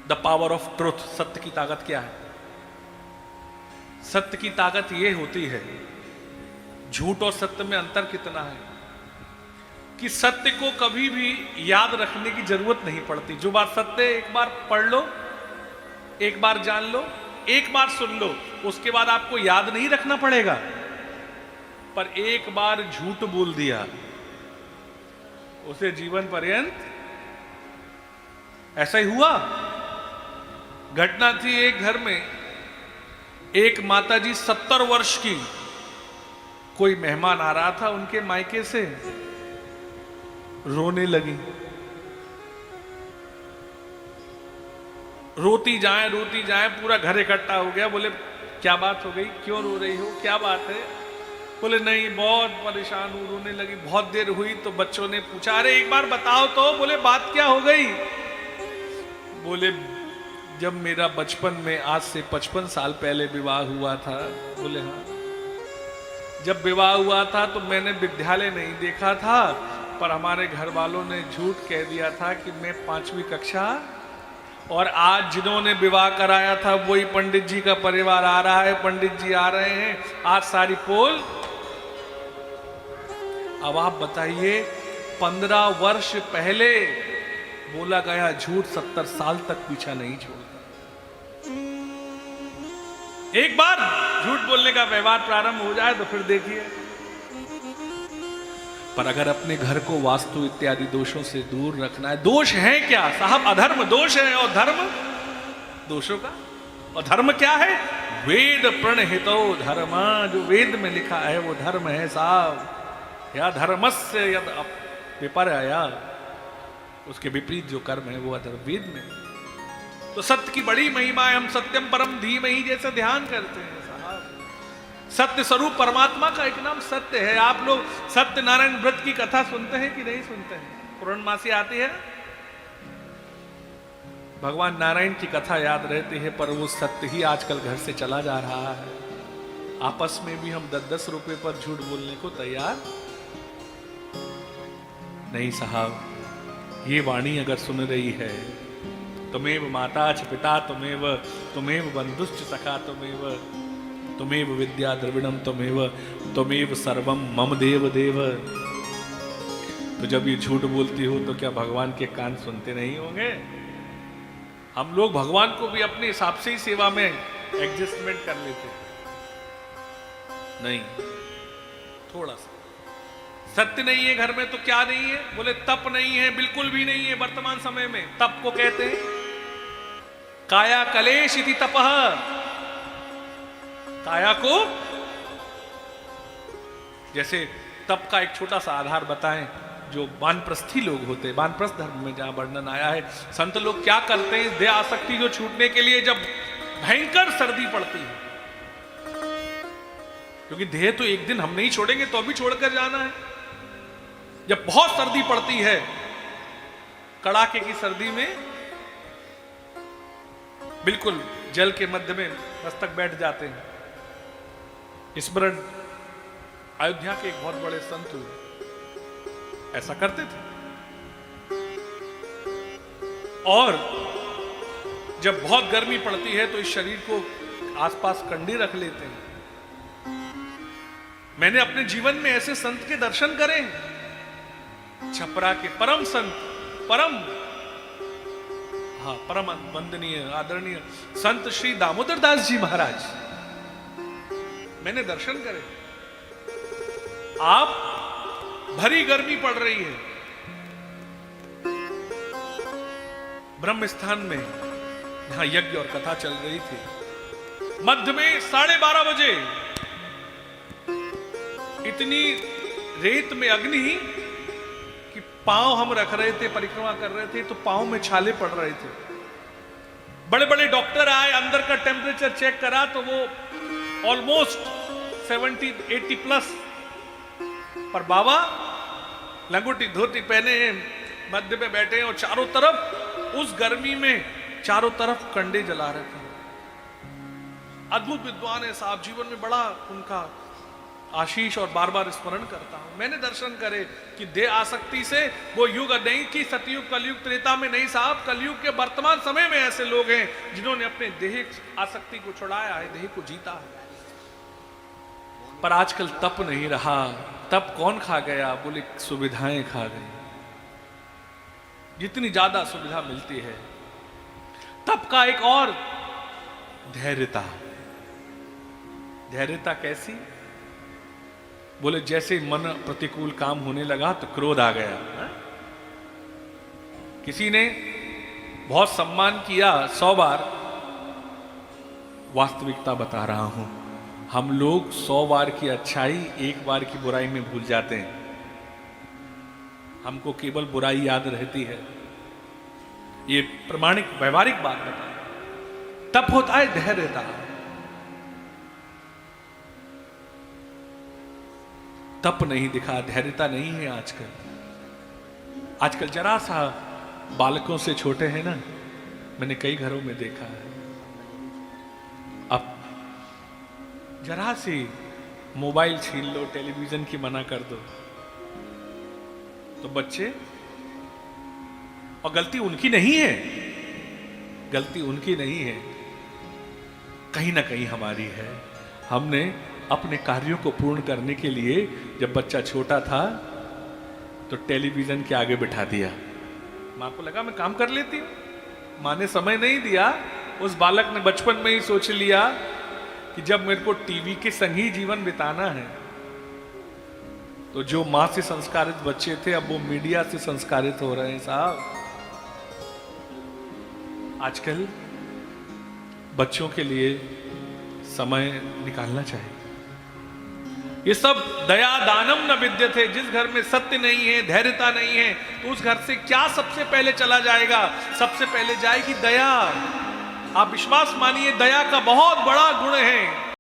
The power of truth, सत्य की ताकत क्या है? सत्य की ताकत यह होती है, झूठ और सत्य में अंतर कितना है कि सत्य को कभी भी याद रखने की जरूरत नहीं पड़ती। जो बात सत्य है, एक बार पढ़ लो, एक बार जान लो, एक बार सुन लो, उसके बाद आपको याद नहीं रखना पड़ेगा। पर एक बार झूठ बोल दिया, उसे जीवन पर्यंत, ऐसा ही हुआ। घटना थी एक घर में, एक माताजी 70 वर्ष की, कोई मेहमान आ रहा था उनके मायके से, रोने लगी। रोती जाए, पूरा घर इकट्ठा हो गया। बोले क्या बात हो गई, क्यों रो रही हो, क्या बात है? बोले नहीं, बहुत परेशान हूं, रोने लगी। बहुत देर हुई तो बच्चों ने पूछा, अरे एक बार बताओ तो। बोले बात क्या हो गई? बोले जब मेरा बचपन में, आज से 55 साल पहले विवाह हुआ था। बोले हाँ, जब विवाह हुआ था तो मैंने विद्यालय नहीं देखा था, पर हमारे घर वालों ने झूठ कह दिया था कि मैं 5वीं कक्षा, और आज जिन्होंने विवाह कराया था वही पंडित जी का परिवार आ रहा है, पंडित जी आ रहे हैं, आज सारी पोल। अब आप बताइए, 15 वर्ष पहले बोला गया झूठ 70 साल तक पीछा नहीं छोड़ता। एक बार झूठ बोलने का व्यवहार प्रारंभ हो जाए तो फिर देखिए। पर अगर अपने घर को वास्तु इत्यादि दोषों से दूर रखना है, दोष है क्या साहब? अधर्म दोष है, और धर्म दोषों का। और धर्म क्या है? वेद प्रणहितो धर्म, जो वेद में लिखा है वो धर्म है साहब। या धर्मस्य यद विपर्या, उसके विपरीत जो कर्म है वो अधर्म, वेद में। तो सत्य की बड़ी महिमा है। हम सत्यम परम धीमहि जैसे ध्यान करते हैं साहब। सत्य स्वरूप परमात्मा का एक नाम सत्य है। आप लोग सत्यनारायण व्रत की कथा सुनते हैं कि नहीं सुनते हैं? पूर्णमासी आती है, भगवान नारायण की कथा याद रहती है, पर वो सत्य ही आजकल घर से चला जा रहा है। आपस में भी हम 10-10 रुपए पर झूठ बोलने को तैयार नहीं साहब। ये वाणी अगर सुन रही है, तुमेव माता च पिता तुमेव बंधुश्च सखा तुमेव विद्या द्रविणम तुमेव सर्वम मम देव देव। तो जब ये झूठ बोलती हो तो क्या भगवान के कान सुनते नहीं होंगे? हम लोग भगवान को भी अपने हिसाब से ही सेवा में एडजस्टमेंट कर लेते नहीं, थोड़ा सा। सत्य नहीं है घर में तो क्या नहीं है? बोले तप नहीं है, बिल्कुल भी नहीं है। वर्तमान समय में तप को कहते हैं काया कलेश इति तपः। काया को, जैसे तप का एक छोटा सा आधार बताएं, जो वानप्रस्थी लोग होते हैं, वानप्रस्थ धर्म में जहां वर्णन आया है, संत लोग क्या करते हैं, देह आसक्ति जो छूटने के लिए जब भयंकर सर्दी पड़ती है, क्योंकि देह तो एक दिन हम नहीं छोड़ेंगे, तो अभी छोड़कर जाना है। जब बहुत सर्दी पड़ती है, कड़ाके की सर्दी में बिल्कुल जल के मध्य में मस्तक बैठ जाते हैं। स्मरण अयोध्या के एक बहुत बड़े संत हुए, ऐसा करते थे। और जब बहुत गर्मी पड़ती है तो इस शरीर को आसपास कंडी रख लेते हैं। मैंने अपने जीवन में ऐसे संत के दर्शन करे, छपरा के परम संत, परम वंदनीय आदरणीय संत श्री दामोदर दास जी महाराज, मैंने दर्शन करे। आप भरी गर्मी पड़ रही है, ब्रह्म स्थान में यहां यज्ञ और कथा चल रही थी, मध्य में 12:30 बजे इतनी रेत में अग्नि कि पांव हम रख रहे थे, परिक्रमा कर रहे थे, तो पांव में छाले पड़ रहे थे। बड़े बड़े डॉक्टर आए, अंदर का टेम्परेचर चेक करा तो वो ऑलमोस्ट 70-80 प्लस। पर बाबा लंगोटी धोती पहने हैं, मध्य में बैठे हैं, और चारों तरफ उस गर्मी में चारों तरफ कंडे जला रहे थे। अद्भुत विद्वान है साहब, जीवन में बड़ा उनका आशीष और बार बार स्मरण करता हूं। मैंने दर्शन करे कि देह आसक्ति से वो युग नहीं कि सतयुग कलयुग त्रेता में नहीं साहब, कलयुग के वर्तमान समय में ऐसे लोग हैं जिन्होंने अपने देह आसक्ति को छुड़ाया है, देह को जीता है। पर आजकल तप नहीं रहा। तप कौन खा गया? बोले सुविधाएं खा गई। जितनी ज्यादा सुविधा मिलती है, तप का एक और धैर्यता। धैर्यता कैसी? बोले जैसे मन प्रतिकूल काम होने लगा तो क्रोध आ गया। किसी ने बहुत सम्मान किया 100 बार, वास्तविकता बता रहा हूं, हम लोग 100 बार की अच्छाई 1 बार की बुराई में भूल जाते हैं। हमको केवल बुराई याद रहती है। ये प्रमाणिक व्यवहारिक बात बता। तप होता है धैर्यता। तप नहीं दिखा, धैर्यता नहीं है आजकल। आजकल जरा सा बालकों से छोटे हैं ना, मैंने कई घरों में देखा है, अब जरा सी मोबाइल छीन लो, टेलीविजन की मना कर दो तो बच्चे, और गलती उनकी नहीं है, गलती उनकी नहीं है, कहीं ना कहीं हमारी है। हमने अपने कार्यों को पूर्ण करने के लिए जब बच्चा छोटा था तो टेलीविजन के आगे बिठा दिया। मां को लगा मैं काम कर लेती हूं, मां ने समय नहीं दिया। उस बालक ने बचपन में ही सोच लिया कि जब मेरे को टीवी के संग ही जीवन बिताना है, तो जो मां से संस्कारित बच्चे थे अब वो मीडिया से संस्कारित हो रहे हैं साहब। आजकल बच्चों के लिए समय निकालना चाहिए। ये सब दया दानम न विद्यते। जिस घर में सत्य नहीं है, धैर्यता नहीं है, तो उस घर से क्या सबसे पहले चला जाएगा? सबसे पहले जाएगी दया। आप विश्वास मानिए, दया का बहुत बड़ा गुण है।